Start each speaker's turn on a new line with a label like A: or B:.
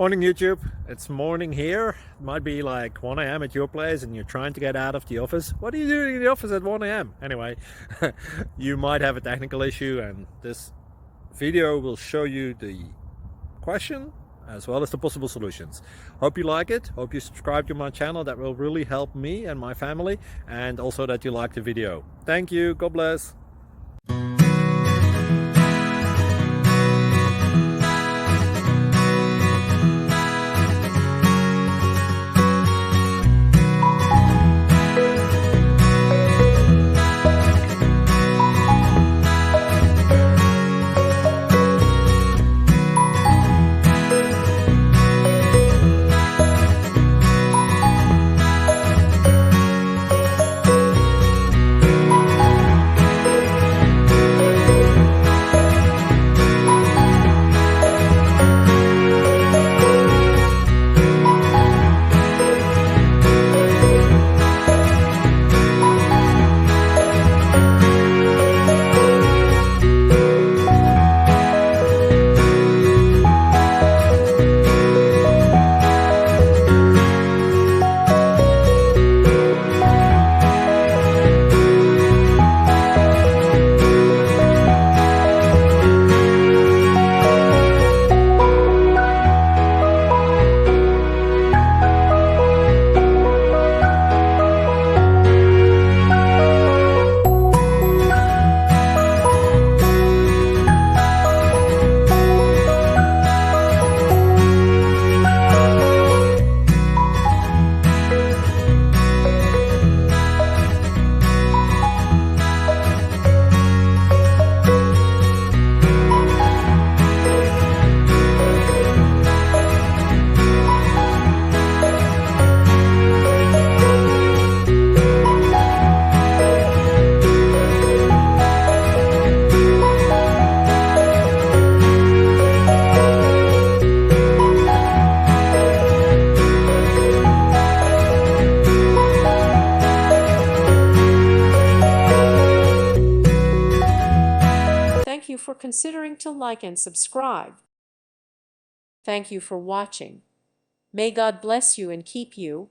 A: Morning YouTube, it's morning here. It might be like 1 a.m. at your place and you're trying to get out of the office. What are you doing in the office at 1 a.m.? Anyway, you might have a technical issue and this video will show you the question as well as the possible solutions. Hope you like it, hope you subscribe to my channel. That will really help me and my family, and also that you like the video. Thank you, God bless.
B: Thank you for considering to like and subscribe. Thank you for watching. May God bless you and keep you.